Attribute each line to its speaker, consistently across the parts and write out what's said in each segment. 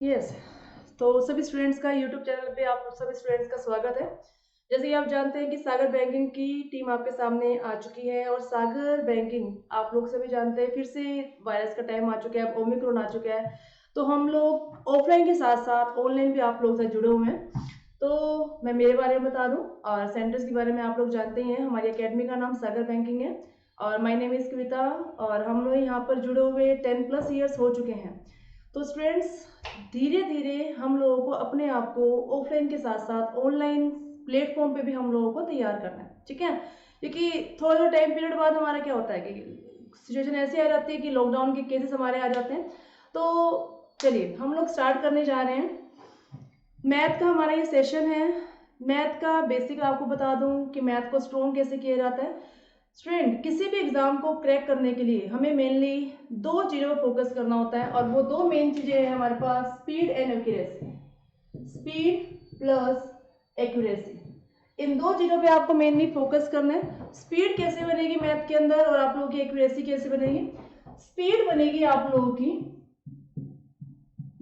Speaker 1: Yes. तो सभी students का यूट्यूब चैनल पे आप सभी स्टूडेंट्स का स्वागत है। जैसे कि आप जानते हैं कि सागर बैंकिंग की टीम आपके सामने आ चुकी है और सागर बैंकिंग आप लोग सभी जानते हैं फिर से वायरस का टाइम आ चुका है, ओमिक्रॉन आ चुका है। तो हम लोग ऑफलाइन के साथ साथ ऑनलाइन भी आप लोग से जुड़े हुए हैं। तो मैं मेरे बारे में बता दूं और सेंटर्स के बारे में आप लोग जानते ही हैं। हमारी एकेडमी का नाम सागर बैंकिंग है और माय नेम इज कविता और हम लोग यहाँ पर जुड़े हुए 10+ ईयर्स हो चुके हैं। तो स्टूडेंट्स, धीरे धीरे हम लोगों को अपने आप को ऑफलाइन के साथ साथ ऑनलाइन प्लेटफॉर्म पे भी हम लोगों को तैयार करना है, ठीक है। क्योंकि थोड़ा टाइम पीरियड बाद हमारा क्या होता है कि सिचुएशन ऐसी आ जाती है कि लॉकडाउन के केसेस हमारे आ जाते हैं। तो चलिए हम लोग स्टार्ट करने जा रहे हैं। मैथ का हमारा ये सेशन है। मैथ का बेसिक आपको बता दूं कि मैथ को स्ट्रॉन्ग कैसे किया जाता है। स्टूडेंट, किसी भी एग्जाम को क्रैक करने के लिए हमें मेनली दो चीजों पर फोकस करना होता है और वो दो मेन चीजें हैं हमारे पास, speed and accuracy. Speed plus accuracy, इन दो चीजों पे आपको मेनली फोकस करना है। स्पीड कैसे बनेगी मैथ के अंदर और आप लोगों की एक्यूरेसी कैसे बनेगी? स्पीड बनेगी आप लोगों की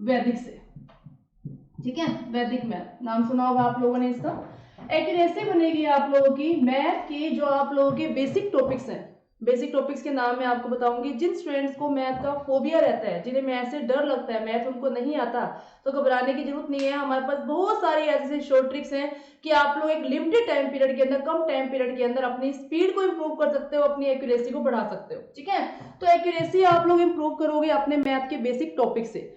Speaker 1: वैदिक से, ठीक है। वैदिक मैथ नाम सुना होगा आप लोगों ने इसका। एक्यूरेसी बनेगी आप लोगों की मैथ की जो आप लोगों के बेसिक टॉपिक्स हैं। बेसिक टॉपिक्स के नाम मैं आपको बताऊंगी। जिन स्टूडेंट्स को मैथ का फोबिया रहता है, जिन्हें मैथ से डर लगता है, मैथ उनको नहीं आता, तो घबराने की जरूरत नहीं है। हमारे पास बहुत सारी ऐसे शॉर्ट ट्रिक्स हैं कि आप लोग एक लिमिटेड टाइम पीरियड के अंदर, कम टाइम पीरियड के अंदर अपनी स्पीड को इंप्रूव कर सकते हो, अपनी एक्यूरेसी को बढ़ा सकते हो, ठीक है। तो एक्यूरेसी आप लोग इंप्रूव करोगे अपने मैथ के बेसिक टॉपिक से।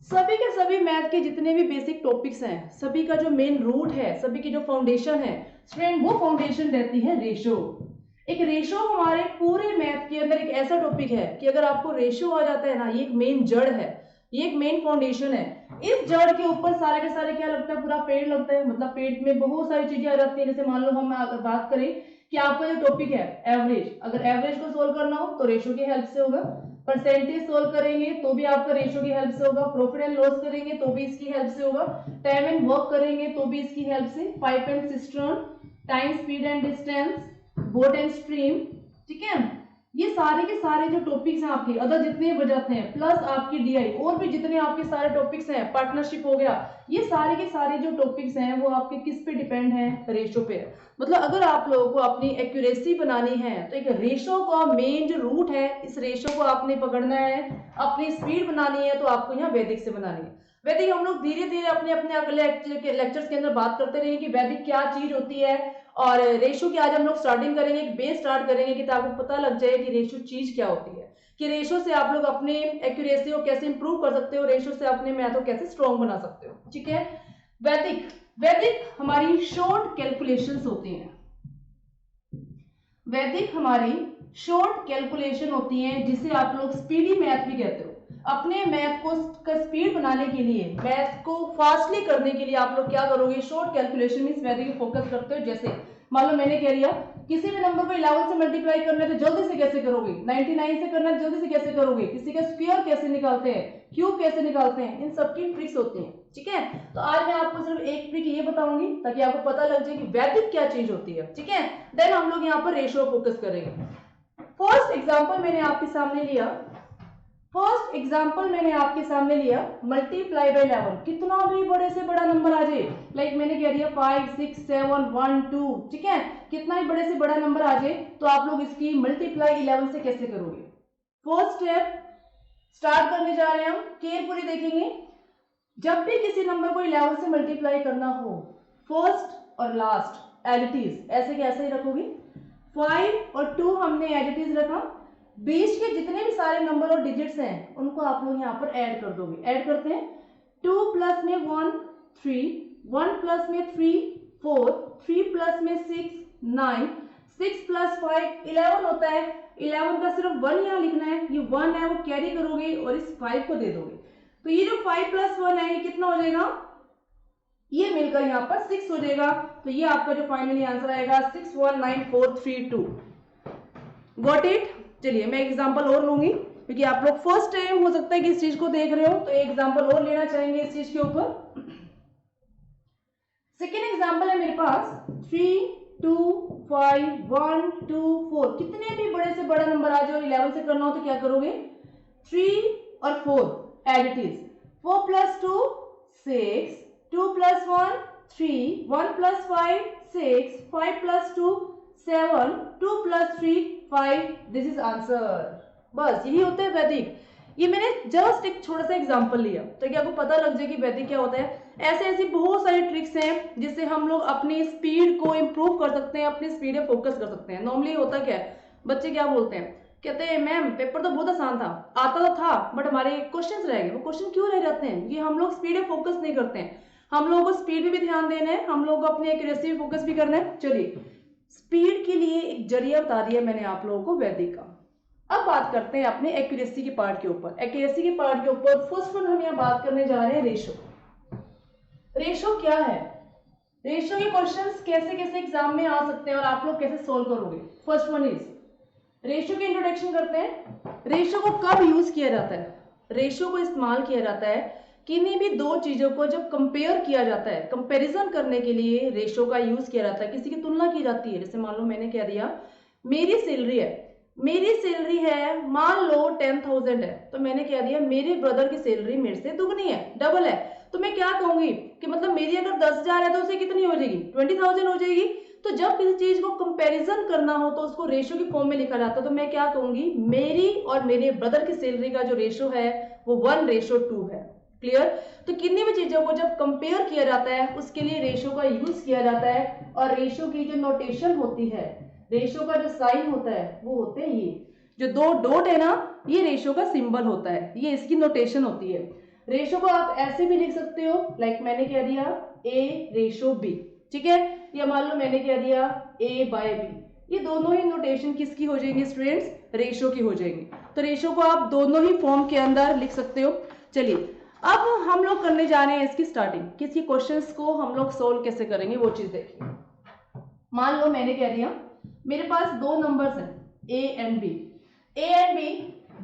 Speaker 1: सभी के सभी मैथ के जितने भी बेसिक टॉपिक्स हैं, सभी का जो मेन रूट है, सभी की जो फाउंडेशन है स्टूडेंट, वो फाउंडेशन रहती है रेशो। एक रेशो हमारे पूरे मैथ के अंदर एक ऐसा टॉपिक है कि अगर आपको रेशो आ जाता है ना, ये एक मेन जड़ है, ये एक मेन फाउंडेशन है। इस जड़ के ऊपर सारे के सारे क्या लगता है, पूरा पेड़ लगता है। मतलब पेड़ में बहुत सारी चीजें आ जाती है। जैसे मान लो हम अगर बात करें कि आपका जो टॉपिक है एवरेज, अगर एवरेज को सोल्व करना हो तो रेशो की हेल्प से होगा। परसेंटेज सोल्व करेंगे तो भी आपका रेशो की हेल्प से होगा। प्रॉफिट एंड लॉस करेंगे तो भी इसकी हेल्प से होगा। टाइम एंड वर्क करेंगे तो भी इसकी हेल्प से। Pipe and cistern, time, speed and distance, boat and stream, ठीक है। ये सारे के सारे जो टॉपिक्स हैं आपके, अदर जितने बजाते हैं, प्लस आपकी डीआई, और भी जितने आपके सारे टॉपिक्स हैं, पार्टनरशिप हो गया, ये सारे के सारे जो टॉपिक्स हैं वो आपके किस पे डिपेंड हैं? रेशो पे। मतलब अगर आप लोगों को अपनी एक्यूरेसी बनानी है तो एक रेशो का मेन जो रूट है, इस रेशो को आपने पकड़ना है। अपनी स्पीड बनानी है तो आपको यहाँ वैदिक से बनानी है। वैदिक हम लोग धीरे धीरे अपने अपने अगले लेक्चर्स के अंदर बात करते रहेंगे कि वैदिक क्या चीज होती है। और रेशो की आज हम लोग स्टार्टिंग करेंगे, एक बेस स्टार्ट करेंगे कि आपको पता लग जाए कि रेशो चीज क्या होती है, कि रेशो से आप लोग अपने एक्यूरेसी को कैसे इंप्रूव कर सकते हो, रेशो से अपने मैथ को कैसे स्ट्रॉन्ग बना सकते हो, ठीक है। वैदिक, वैदिक हमारी शॉर्ट कैलकुलेशंस होती हैं। वैदिक हमारी शॉर्ट कैलकुलेशन होती है जिसे आप लोग स्पीडी मैथ भी कहते हो। अपने मैथ को स्पीड बनाने के लिए, मैथ को फास्टली करने के लिए आप लोग क्या करोगे? शॉर्ट कैलकुलेशन मींस वैदिक फोकस करते हो। जैसे मान लो मैंने कह दिया किसी भी नंबर को 11 से मल्टीप्लाई करना है तो जल्दी से कैसे करोगे? 99 से करना है जल्दी से कैसे करोगे? किसी का स्क्वायर कैसे निकालते हैं, क्यूब कैसे निकालते हैं, इन सब की ट्रिक्स होती हैं, ठीक है। तो आज मैं आपको सिर्फ एक ट्रिक ये बताऊंगी ताकि आपको पता लग जाए कि वैदिक क्या चीज होती है, ठीक है। देन हम लोग यहाँ पर रेशियो फोकस करेंगे। फर्स्ट एग्जांपल मैंने आपके सामने लिया, फर्स्ट एग्जांपल मैंने आपके सामने लिया मल्टीप्लाई बाय 11। कितना भी बड़े से बड़ा नंबर आ जाए, लाइक मैंने कह दिया 5 6 7 1 2, ठीक है। कितना भी बड़े से बड़ा नंबर आ जाए तो आप लोग इसकी मल्टीप्लाई 11 से कैसे करोगे? फर्स्ट स्टेप स्टार्ट करने जा रहे हैं हम, केयरफुली देखेंगे। जब भी किसी नंबर को 11 से मल्टीप्लाई करना हो, फर्स्ट और लास्ट एज इट इज ऐसे के ऐसे ही रखोगे। 5 और 2 हमने एज इट इज रखा। बीच के जितने भी सारे नंबर और डिजिट्स हैं उनको आप लोग यहाँ पर ऐड कर दोगे। ऐड करते हैं। 2 प्लस में 1 3, 1 प्लस में 3 4, 3 प्लस में 6 9, 6 प्लस 5 11 होता है। 11 का सिर्फ 1 यहाँ लिखना है, ये 1 है वो कैरी करोगे और इस 5 को दे दोगे। तो ये जो 5 प्लस 1 है ये कितना हो जाएगा? ये मिलकर यहाँ पर 6 हो जाएगा। तो ये आपका जो फाइनली आंसर आएगा 619432। Got it? चलिए मैं एग्जांपल और लूंगी क्योंकि आप लोग फर्स्ट टाइम हो सकता है कि इस चीज को देख रहे हो तो एग्जांपल और लेना चाहेंगे इस चीज के ऊपर। सेकेंड एग्जांपल है मेरे पास 3 2 5 1 2 4। कितने भी बड़े से बड़ा नंबर आ जाए और 11 से करना हो तो क्या करोगे? 3 और 4 एज इट इज। 4 प्लस 2 6, 2 प्लस 1 3, 1 प्लस 5 6, 5 प्लस 2 7, 2 प्लस 3 5। This is answer. बस यही होता है वैदिक। ये मैंने जस्ट एक छोटा सा एग्जांपल लिया ताकि आपको पता लग जाए कि वैदिक क्या होता है। ऐसे ऐसी बहुत सारी ट्रिक्स हैं जिससे हम लोग अपनी स्पीड को इम्प्रूव कर सकते हैं, अपनी स्पीड में फोकस कर सकते हैं। नॉर्मली होता क्या है, बच्चे क्या बोलते हैं, कहते हैं मैम पेपर तो बहुत आसान था, आता तो था बट हमारे क्वेश्चंस रह गए। वो क्वेश्चन क्यों रह जाते हैं? ये हम लोग स्पीड में फोकस नहीं करते हैं। हम लोगों को स्पीड पे भी ध्यान देना है, हम लोगों को अपनी एक्यूरेसी पे फोकस भी करना है। चलिए, स्पीड के लिए एक जरिया बता दिया मैंने आप लोगों को वैदिक का। अब बात करते हैं अपने एक्यूरेसी के पार्ट के ऊपर। एक्यूरेसी के पार्ट के ऊपर फर्स्ट वन हम यहाँ बात करने जा रहे हैं रेशो। रेशो क्या है? रेशो के क्वेश्चंस कैसे कैसे एग्जाम में आ सकते हैं और आप लोग कैसे सोल्व करोगे? फर्स्ट वन इज रेशो की इंट्रोडक्शन करते हैं। रेशो को कब यूज किया जाता है? रेशो को इस्तेमाल किया जाता है किन्हीं भी दो चीजों को जब कंपेयर किया जाता है, कंपैरिजन करने के लिए रेशो का यूज किया जाता है। किसी की तुलना की जाती है। जैसे मान लो मैंने कह दिया मेरी सैलरी है मान लो 10,000 है, तो मैंने कह दिया मेरे ब्रदर की सैलरी मेरे से दुगनी है, डबल है। तो मैं क्या कहूंगी कि मतलब मेरी अगर 10,000 है तो उसे कितनी हो जाएगी? 20,000 हो जाएगी। तो जब किसी चीज को कंपैरिजन करना हो तो उसको रेशो की फॉर्म में लिखा जाता है। तो मैं क्या कहूंगी, मेरी और मेरे ब्रदर की सैलरी का जो रेशो है वो 1:2 है। क्लियर? तो किन्हीं भी चीजों को जब कंपेयर किया जाता है उसके लिए रेशो का यूज किया जाता है। और रेशो की जो नोटेशन होती है, रेशो का जो साइन होता है वो होते हैं ये जो दो डॉट है ना, ये रेशो का सिंबल होता है, ये इसकी नोटेशन होती है। रेशो को आप ऐसे भी लिख सकते हो, लाइक मैंने कह दिया A/B, ठीक है, या मान लो मैंने कह दिया A/B। ये दोनों ही नोटेशन किसकी हो जाएंगी स्टूडेंट्स? रेशो की हो जाएंगी। तो रेशो को आप दोनों ही फॉर्म के अंदर लिख सकते हो। चलिए, अब हम लोग करने जा रहे हैं इसकी स्टार्टिंग, किसकी क्वेश्चंस को हम लोग सोल्व कैसे करेंगे वो चीज देखिए। मान लो मैंने कह दिया मेरे पास दो नंबर्स हैं A एंड B,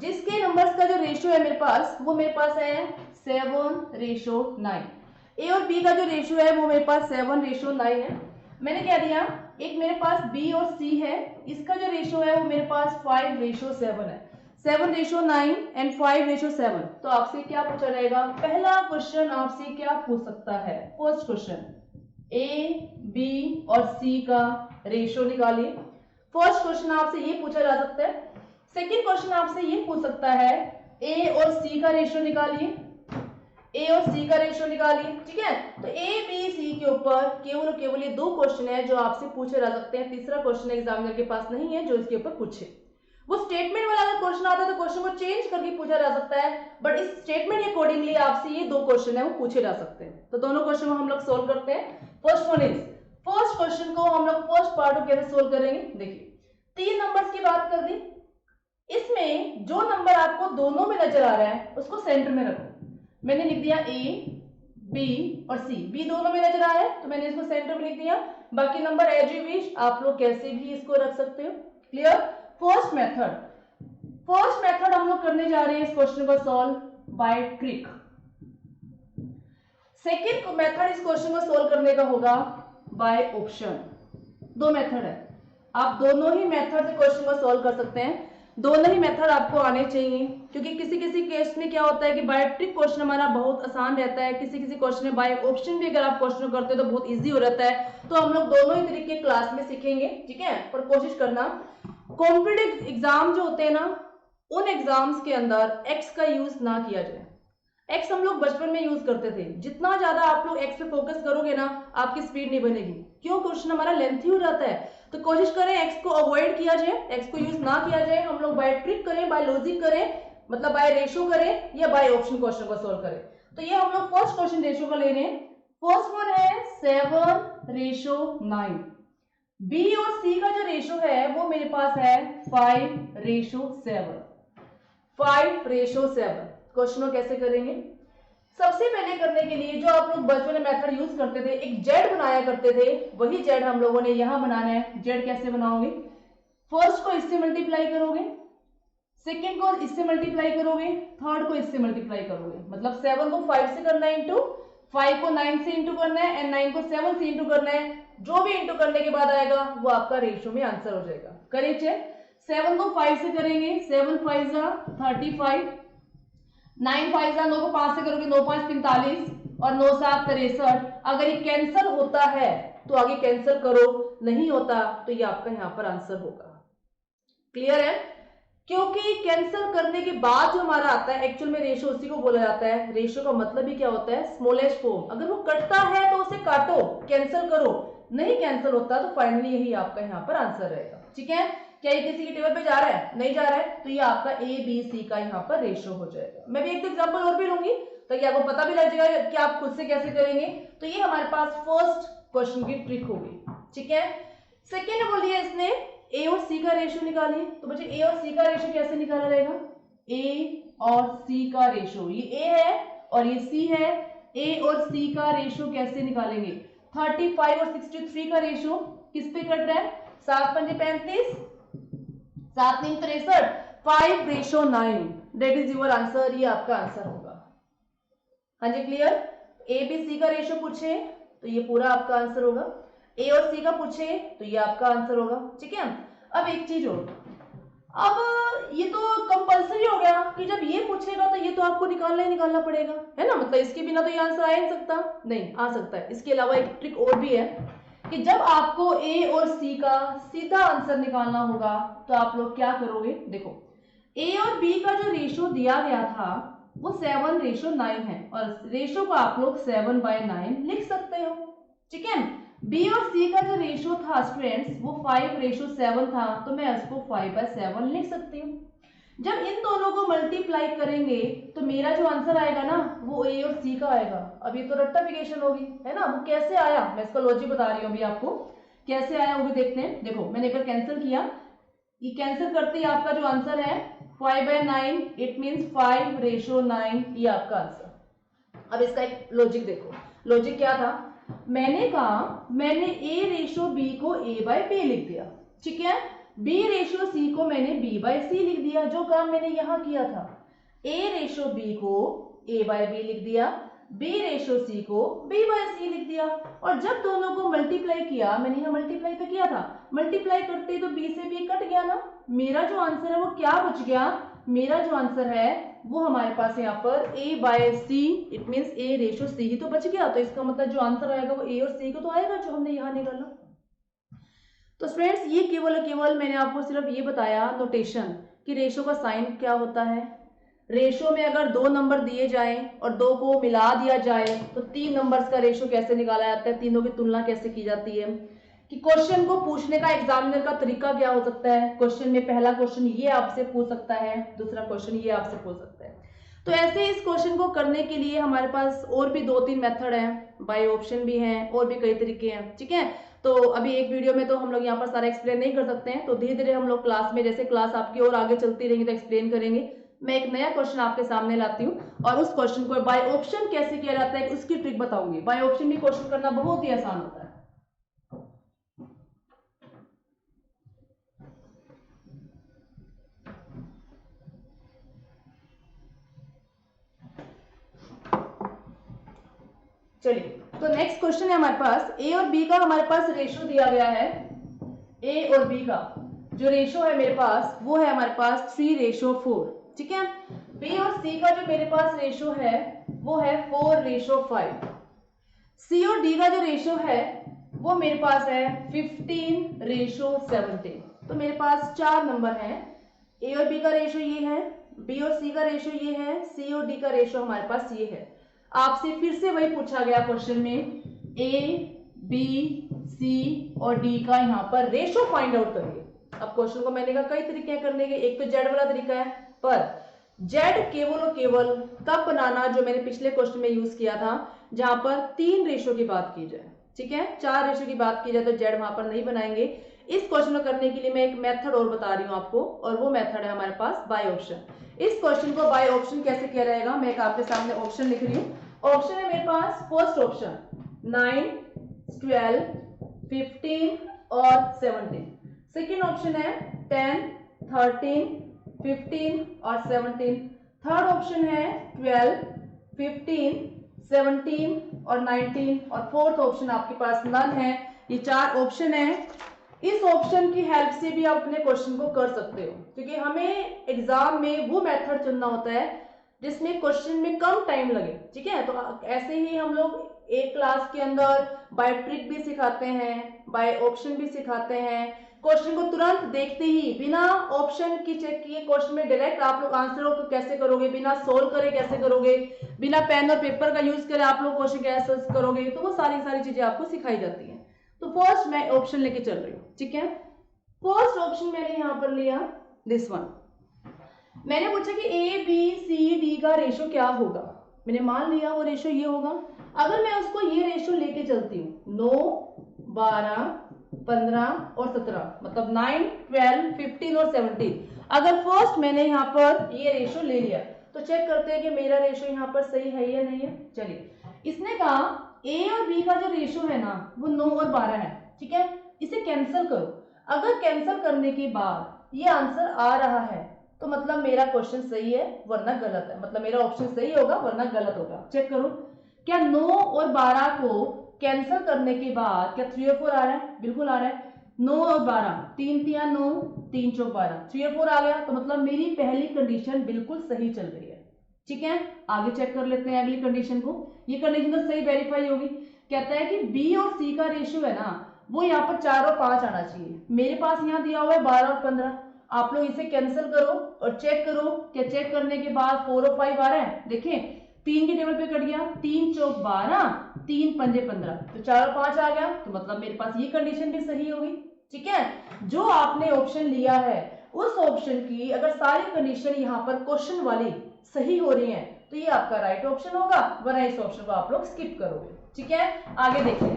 Speaker 1: जिसके नंबर्स का जो रेशियो है मेरे पास वो मेरे पास है 7:9। A और B का जो रेशियो है वो मेरे पास 7:9 है। मैंने क्या दिया, एक मेरे पास B और C है, इसका जो रेशियो है वो मेरे पास 5:7 है। 7:9 एंड 5:7। तो आपसे क्या पूछा जाएगा? पहला क्वेश्चन आपसे क्या पूछ सकता है? फर्स्ट क्वेश्चन, A, B और C का रेशियो निकालिए। फर्स्ट क्वेश्चन आपसे ये पूछा जा सकता है। सेकंड क्वेश्चन आपसे ये पूछ सकता है A और C का रेशियो निकालिए, A और C का रेशियो निकालिए, ठीक है। तो A, B, C के ऊपर केवल और केवल ये दो क्वेश्चन है जो आपसे पूछे जा सकते हैं। तीसरा क्वेश्चन एग्जामिनर के पास नहीं है जो इसके ऊपर पूछे। वो स्टेटमेंट वाला अगर क्वेश्चन आता है तो क्वेश्चन को चेंज करके पूछा जा सकता है, बट इस स्टेटमेंट के अकॉर्डिंगली आपसे ये दो क्वेश्चन है वो पूछे जा सकते हैं। तो दोनों क्वेश्चन हम लोग सोल्व करते हैं। First one is, first question को हम लोग फर्स्ट पार्ट को कैसे सोल्व करेंगे देखिए। 3 नंबर्स की बात कर दी, इसमें जो नंबर आपको दोनों में नजर आ रहा है उसको सेंटर में रखो। मैंने लिख दिया A, B और C, B दोनों में नजर आ रहा है तो मैंने इसको सेंटर में लिख दिया। बाकी नंबर एज यू विश, आप लोग कैसे भी इसको रख सकते हो। क्लियर? फर्स्ट मेथड हम लोग करने जा रहे हैं इस क्वेश्चन को solve by trick. Second method इस क्वेश्चन को सोल्व करने का होगा बाय ऑप्शन। दो मेथड है, आप दोनों ही मेथड से क्वेश्चन को सोल्व कर सकते हैं। दोनों ही मेथड आपको आने चाहिए, क्योंकि किसी किसी केस में क्या होता है कि बाय ट्रिक क्वेश्चन हमारा बहुत आसान रहता है, किसी किसी क्वेश्चन में बाय ऑप्शन भी अगर आप क्वेश्चन करते हो तो बहुत इजी हो जाता है। तो हम लोग दोनों ही तरीके क्लास में सीखेंगे, ठीक है। पर कोशिश करना कॉम्पिटिटिव एग्जाम जो होते हैं ना, उन एग्जाम्स के अंदर एक्स का यूज ना किया जाए। एक्स हम लोग बचपन में यूज करते थे, जितना ज्यादा आप लोग एक्स पे फोकस करोगे ना आपकी स्पीड नहीं बनेगी। क्यों? क्वेश्चन हमारा लेंथी हो जाता है। तो कोशिश करें एक्स को अवॉइड किया जाए, एक्स को यूज ना किया जाए। हम लोग बाय ट्रिक करें, बाय लॉजिक करें, मतलब बाय रेशियो करें या बाय ऑप्शन क्वेश्चन को सोल्व करें। तो ये हम लोग फर्स्ट क्वेश्चन रेशियो का ले रहे हैं। फर्स्ट वन है 7:9। बी और सी का जो रेशियो है वो मेरे पास है 5:7। 5:7 क्वेश्चन को कैसे करेंगे? सबसे पहले करने के लिए जो आप लोग बचपन में मेथड यूज करते थे, एक जेड बनाया करते थे, वही जेड हम लोगों ने यहां बनाना है। जेड कैसे बनाओगे? फर्स्ट को इससे मल्टीप्लाई करोगे, सेकंड को इससे मल्टीप्लाई करोगे, थर्ड को इससे मल्टीप्लाई करोगे। मतलब 7 को 5 से करना है इंटू, 5 को 9 से इंटू करना है एंड 9 को 7 से इंटू करना है। जो भी इंटू करने के बाद आएगा वो आपका रेशियो में आंसर हो जाएगा। करिए चेक। 7 को 5 से करेंगे, 7 5 जा 35, 9 5 9 को 5 से करोगे 9 5 45 और 9 7 63। अगर ये कैंसिल होता है तो आगे कैंसिल करो, नहीं होता तो ये आपका यहाँ पर आंसर होगा। क्लियर है? क्योंकि कैंसिल करने के बाद जो हमारा आता है एक्चुअल में रेशो उसी को बोला जाता है। रेशो का मतलब ही क्या होता है? Smallest form. अगर वो कटता है तो उसे काटो, कैंसिल करो, नहीं कैंसिल होता तो फाइनली यही आपका यहाँ पर आंसर रहेगा। ठीक है? क्या ये किसी की टेबल पे जा रहा है? नहीं जा रहा है, तो ये आपका ए बी सी का यहाँ पर रेशो हो जाएगा। मैं भी एक एग्जाम्पल और भी लूंगी ताकि आपको पता भी लग जाएगा कि आप खुद से कैसे करेंगे। तो ये हमारे पास फर्स्ट क्वेश्चन की ट्रिक होगी। ठीक है? सेकेंड बोल दिया इसने ए और सी का रेशो निकालिए। तो बच्चे ए और सी का रेशो कैसे निकाला जाएगा? ए और सी का रेशो, ये ए है और ये सी है। ए और सी का रेशो कैसे निकालेंगे? 35 और 63 का रेशो किस पे कट रहा है? 7 पंजे 35, 7 3 63, 5:9। That is your answer. ये आपका आंसर होगा। हाँ जी, क्लियर? ए बी सी का रेशो पूछे तो ये पूरा आपका आंसर होगा। ए और सी का पूछे तो ये आपका आंसर होगा। ठीक है? अब एक चीज और, अब ये तो कंपलसरी हो गया कि जब ये पूछेगा तो ये तो आपको निकालना ही निकालना पड़ेगा, है ना? मतलब इसके बिना तो ये आंसर आ ही नहीं सकता। नहीं आ सकता है। इसके अलावा एक ट्रिक और भी है कि जब आपको ए और सी का सीधा आंसर निकालना होगा तो आप लोग क्या करोगे? देखो, ए और बी का जो रेशो दिया गया था वो 7:9 है और रेशो को आप लोग 7/9 लिख सकते हो। ठीक है? बी और सी का जो रेशो था स्टूडेंट्स वो 5:7 था, तो मैं उसको 5/7 लिख सकती हूँ। जब इन दोनों को मल्टीप्लाई करेंगे तो मेरा जो आंसर आएगा ना वो ए और सी का आएगा। अब ये तो रट्टाफिकेशन होगी, है ना? वो कैसे आया मैं इसका लॉजिक बता रही हूँ अभी आपको, कैसे आया वो भी देखते हैं। देखो, मैंने एक बार कैंसिल किया, ये कैंसिल करते ही आपका जो आंसर है 5/9, इट मीन्स 5:9, ये आपका आंसर। अब इसका एक लॉजिक देखो। लॉजिक क्या था? मैंने कहा मैंने ए रेशो बी को ए बाय बी लिख दिया। ठीक है? बी रेशो सी को मैंने बी बाय सी लिख दिया, जो काम मैंने यहां किया था। ए रेशो बी को ए बाय बी लिख दिया, बी रेशो सी को बी बाय सी लिख दिया। और जब दोनों को मल्टीप्लाई किया, मैंने यहां मल्टीप्लाई तो किया था, मल्टीप्लाई करते तो बी से बी कट गया ना। मेरा जो आंसर है वो क्या बच गया? मेरा जो आंसर है वो हमारे पास यहाँ पर a by C, it means a ratio C ही तो बच गया। तो इसका मतलब जो आंसर आएगा वो a और c को तो आएगा जो हमने यहाँ निकाला। तो स्टूडेंट्स ये केवल मैंने आपको सिर्फ ये बताया नोटेशन कि रेशो का साइन क्या होता है। रेशो में अगर 2 नंबर दिए जाएं और 2 को मिला दिया जाए तो 3 नंबर्स का रेशो कैसे निकाला जाता है, तीनों की तुलना कैसे की जाती है, कि क्वेश्चन को पूछने का एग्जामिनर का तरीका क्या हो सकता है। क्वेश्चन में पहला क्वेश्चन ये आपसे पूछ सकता है, दूसरा क्वेश्चन ये आपसे पूछ सकता है। तो ऐसे इस क्वेश्चन को करने के लिए हमारे पास और भी 2-3 मेथड हैं, बाय ऑप्शन भी हैं और भी कई तरीके हैं। ठीक है? तो अभी एक वीडियो में तो हम लोग यहाँ पर सारा एक्सप्लेन नहीं कर सकते हैं, तो धीरे धीरे हम लोग क्लास में, जैसे क्लास आपकी और आगे चलती रहेंगी तो एक्सप्लेन करेंगे। मैं एक नया क्वेश्चन आपके सामने लाती हूँ और उस क्वेश्चन को बाय ऑप्शन कैसे किया जाता है उसकी ट्रिक बताऊंगी। बाय ऑप्शन भी क्वेश्चन करना बहुत ही आसान होता है। चलिए, तो नेक्स्ट क्वेश्चन है हमारे पास, ए और बी का हमारे पास रेशो दिया गया है। ए और बी का जो रेशो है मेरे पास वो है हमारे पास 3:4। ठीक है? बी और सी का जो मेरे पास रेशो है वो है 4:5। सी और डी का जो रेशो है वो मेरे पास है 15:17। तो मेरे पास 4 नंबर हैं। ए और बी का रेशो ये है, बी और सी का रेशो ये है, सी और डी का रेशो हमारे पास ये है। आपसे फिर से वही पूछा गया क्वेश्चन में, ए बी सी और डी का यहाँ पर रेशो फाइंड आउट करिए। अब क्वेश्चन को मैंने कहा कई तरीके हैं करने के, एक तो जेड वाला तरीका है, पर जेड केवल और केवल तब बनाना जो मैंने पिछले क्वेश्चन में यूज किया था जहां पर 3 रेशो की बात की जाए। ठीक है? 4 रेशो की बात की जाए तो जेड वहां पर नहीं बनाएंगे। इस क्वेश्चन को करने के लिए मैं एक मेथड और बता रही हूँ आपको, और वो मेथड है हमारे पास बाय ऑप्शन। इस क्वेश्चन को बाय ऑप्शन कैसे किया जाएगा, मैं एक आपके सामने ऑप्शन लिख रही हूँ। ऑप्शन है मेरे पास फर्स्ट ऑप्शन 9, 12, 15 और 17। सेकेंड ऑप्शन है 10, 13, 15 और 17। थर्ड ऑप्शन है 12, 15, 17 और 19 और फोर्थ ऑप्शन आपके पास नन है। ये 4 ऑप्शन है। इस ऑप्शन की हेल्प से भी आप अपने क्वेश्चन को कर सकते हो, क्योंकि हमें एग्जाम में वो मेथड चुनना होता है जिसमें क्वेश्चन में कम टाइम लगे, ठीक है। तो ऐसे ही हम लोग एक क्लास के अंदर बाय ट्रिक भी सिखाते हैं, बाय ऑप्शन भी सिखाते हैं। क्वेश्चन को तुरंत देखते ही बिना ऑप्शन की चेक किए क्वेश्चन में डायरेक्ट आप लोग आंसर को कैसे करोगे, बिना सोल्व करे कैसे करोगे, बिना पेन और पेपर का यूज करे आप लोग क्वेश्चन कैसे करोगे, तो वो सारी चीजें आपको सिखाई जाती हैं। तो फर्स्ट मैं ऑप्शन लेके चल रही हूँ, ठीक है। फर्स्ट ऑप्शन मैंने यहाँ पर लिया दिस वन। मैंने पूछा कि ए बी सी डी का रेशो क्या होगा, मैंने मान लिया वो रेशो ये होगा। अगर मैं उसको ये रेशो लेके चलती हूँ 9, 12, 15 और 17, मतलब 9, 12, 15 और 17, अगर फर्स्ट मैंने यहाँ पर ये रेशो ले लिया तो चेक करते हैं कि मेरा रेशो यहाँ पर सही है या नहीं है। चलिए, इसने कहा ए और बी का जो रेशो है ना वो 9 और 12 है, ठीक है। इसे कैंसिल करो। अगर कैंसिल करने के बाद ये आंसर आ रहा है तो मतलब मेरा क्वेश्चन सही है वरना गलत है, मतलब मेरा ऑप्शन सही होगा वरना गलत होगा। चेक करो, क्या 9 और 12 को कैंसिल करने के बाद क्या 3 और 4 आ रहा है? बिल्कुल आ रहा है। 9 और 12, 3 तिया 9, 3 चौक 12, 3 और 4 आ गया, तो मतलब मेरी पहली कंडीशन बिल्कुल सही चल रही है, ठीक है। आगे चेक कर लेते हैं अगली कंडीशन को। ये कंडीशन तो सही वेरीफाई होगी। कहता है कि बी और सी का रेशियो है ना वो यहाँ पर 4 और 5 आना चाहिए। मेरे पास यहाँ दिया हुआ है 12 और 15। आप लोग इसे कैंसिल करो और चेक करो, क्या चेक करने के बाद 4 और 5 आ रहा है? देखें, 3 के टेबल पे कट गया, 3 चौक 12, 3 पंजे 15, तो 4 और 5 आ गया, तो मतलब मेरे पास ये कंडीशन भी सही होगी, ठीक है। जो आपने ऑप्शन लिया है उस ऑप्शन की अगर सारी कंडीशन यहाँ पर क्वेश्चन वाली सही हो रही है तो ये आपका राइट ऑप्शन होगा, वरना इस ऑप्शन को आप लोग स्किप करोगे, ठीक है। आगे देखिए,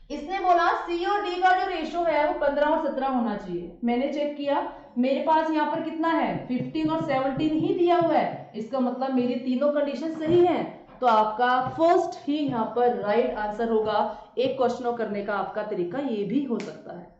Speaker 1: इसने बोला सी और डी का जो रेशो है वो 15 और 17 होना चाहिए। मैंने चेक किया, मेरे पास यहाँ पर कितना है 15 और 17 ही दिया हुआ है, इसका मतलब मेरी तीनों कंडीशन सही हैं, तो आपका फर्स्ट ही यहाँ पर राइट आंसर होगा। एक क्वेश्चन करने का आपका तरीका ये भी हो सकता है,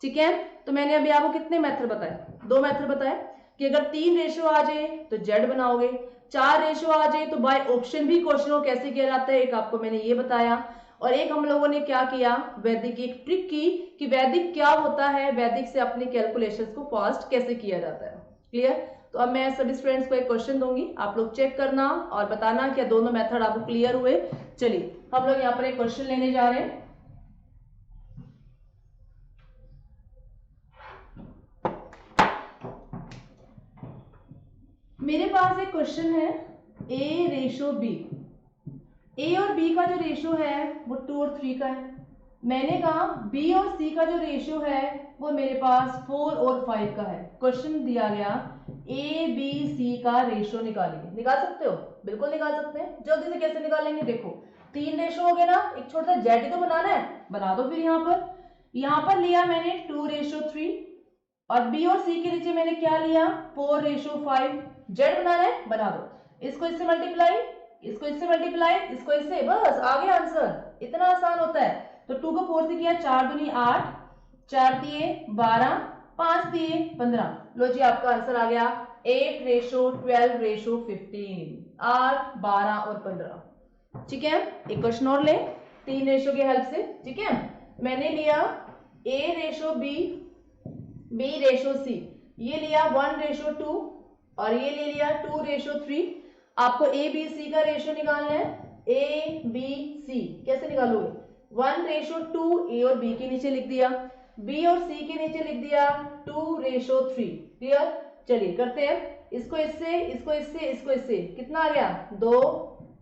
Speaker 1: ठीक है। तो मैंने अभी आपको कितने मेथड बताए? 2 मेथड बताए कि अगर 3 रेशो आ जाए तो जेड बनाओगे, 4 रेशो आ जाए तो बाय ऑप्शन भी क्वेश्चन को कैसे किया जाता है, एक आपको मैंने ये बताया। और एक हम लोगों ने क्या किया, वैदिक की एक ट्रिक की कि वैदिक क्या होता है, वैदिक से अपने कैलकुलेशंस को फास्ट कैसे किया जाता है। क्लियर? तो अब मैं सभी स्टूडेंट्स को एक क्वेश्चन दूंगी, आप लोग चेक करना और बताना क्या दोनों मेथड आपको क्लियर हुए। चलिए, हम लोग यहाँ पर एक क्वेश्चन लेने जा रहे हैं। मेरे पास एक क्वेश्चन है ए रेशो बी। ए और बी का जो रेशो है वो 2 और 3 का है। मैंने कहा बी और सी का जो रेशो है वो मेरे पास 4 और 5 का है। क्वेश्चन दिया गया ए बी सी का रेशो निकालिए। निकाल सकते हो? बिल्कुल निकाल सकते हैं। जल्दी से कैसे निकालेंगे? देखो, 3 रेशो हो गए ना, एक छोटा सा जेड ही तो बनाना है, बना दो। फिर यहाँ पर लिया मैंने 2:3 और बी और सी के नीचे मैंने क्या लिया 4:5। जेड बनाना है, बना दो। इसको इससे मल्टीप्लाई, इसको इससे मल्टीप्लाई, इसको इससे, बस आ गया आंसर। इतना आसान होता है। तो 2 को 4 से किया, 4 दूनी 8, 4 दिए 12, 5 दिए 15। लो जी, आपका आंसर आ गया 8:12:15, 8, 12 और 15, ठीक है। एक क्वेश्चन और ले 3 रेशो की हेल्प से, ठीक है। मैंने लिया ए रेशो बी, बी रेशो सी, ये लिया 1:2 और ये ले लिया 2:3। आपको ए बी सी का रेशो निकालना है। ए बी सी कैसे निकालोगे? 1:2 ए और बी के नीचे लिख दिया, बी और सी के नीचे लिख दिया 2:3। क्लियर? चलिए करते हैं, इसको इससे, इसको इससे, इसको इससे, कितना आ गया 2,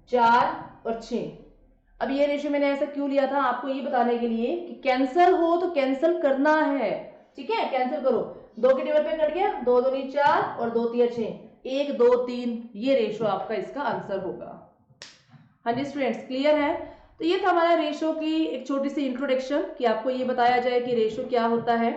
Speaker 1: 4 और 6। अब ये रेशो मैंने ऐसा क्यों लिया था आपको ये बताने के लिए कि कैंसिल हो तो कैंसिल करना है, ठीक है। कैंसिल करो, 2 के टेबल पे कट गया, 2 दूनी 4 और 2 तिया 6, 1 2 3, ये रेशो आपका इसका आंसर होगा। हाँ जी स्टूडेंट्स, क्लियर है? तो ये था हमारा रेशो की एक छोटी सी इंट्रोडक्शन कि आपको ये बताया जाए कि रेशो क्या होता है,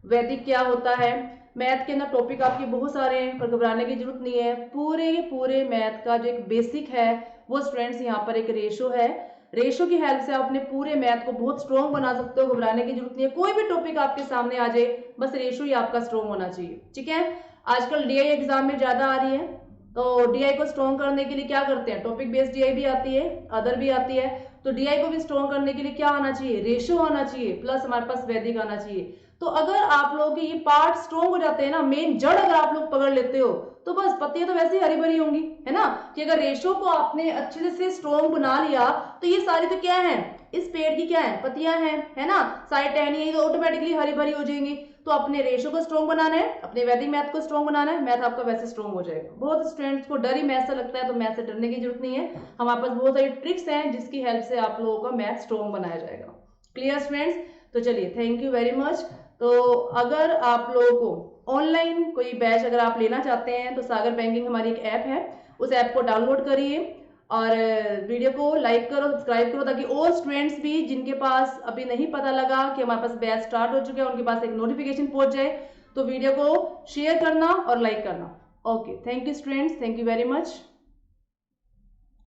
Speaker 1: वैदिक क्या होता है। मैथ के अंदर टॉपिक आपके बहुत सारे हैं, पर घबराने की जरूरत नहीं है। पूरे मैथ का जो एक बेसिक है वो स्टूडेंट्स यहाँ पर एक रेशो है। रेशो की हेल्प से आप अपने पूरे मैथ को बहुत स्ट्रॉन्ग बना सकते हो, घबराने की जरूरत नहीं है। कोई भी टॉपिक आपके सामने आ जाए, बस रेशो ही आपका स्ट्रॉन्ग होना चाहिए, ठीक है। आजकल डीआई एग्जाम में ज्यादा आ रही है, तो डीआई को स्ट्रॉन्ग करने के लिए क्या करते हैं, टॉपिक बेस्ड डीआई भी आती है, अदर भी आती है। तो डीआई को भी स्ट्रॉन्ग करने के लिए क्या आना चाहिए, रेशो आना चाहिए, प्लस हमारे पास वैदिक आना चाहिए। तो अगर आप लोगों के ये पार्ट स्ट्रॉन्ग हो जाते हैं ना, मेन जड़ अगर आप लोग पकड़ लेते हो, तो बस पत्तियां तो वैसे ही हरी भरी होंगी, है ना। कि अगर रेशो को आपने अच्छे से स्ट्रॉन्ग बना लिया तो ये सारी तो क्या है, इस पेड़ की क्या है, पत्तियां हैं, है ना। सारी टहनियां तो ऑटोमेटिकली हरी भरी हो जाएंगी। तो अपने रेशो को स्ट्रॉन्ग बनाना है, अपने वैदिक मैथ को स्ट्रॉन्ग बनाना है, मैथ आपका वैसे स्ट्रॉन्ग हो जाएगा। बहुत स्टूडेंट्स को डर ही मैथ से लगता है, तो मैथ से डरने की जरूरत नहीं है। हमारे पास बहुत सारी ट्रिक्स हैं जिसकी हेल्प से आप लोगों का मैथ स्ट्रॉन्ग बनाया जाएगा। Clear students? तो चलिए, थैंक यू वेरी मच। तो अगर आप लोगों को ऑनलाइन कोई बैच अगर आप लेना चाहते हैं तो सागर बैंकिंग हमारी एक ऐप है, उस ऐप को डाउनलोड करिए और वीडियो को लाइक करो, सब्सक्राइब करो, ताकि और स्टूडेंट्स भी जिनके पास अभी नहीं पता लगा कि हमारे पास बैच स्टार्ट हो चुका है, उनके पास एक नोटिफिकेशन पहुंच जाए। तो वीडियो को शेयर करना और लाइक करना। Okay, thank you students, thank you very much.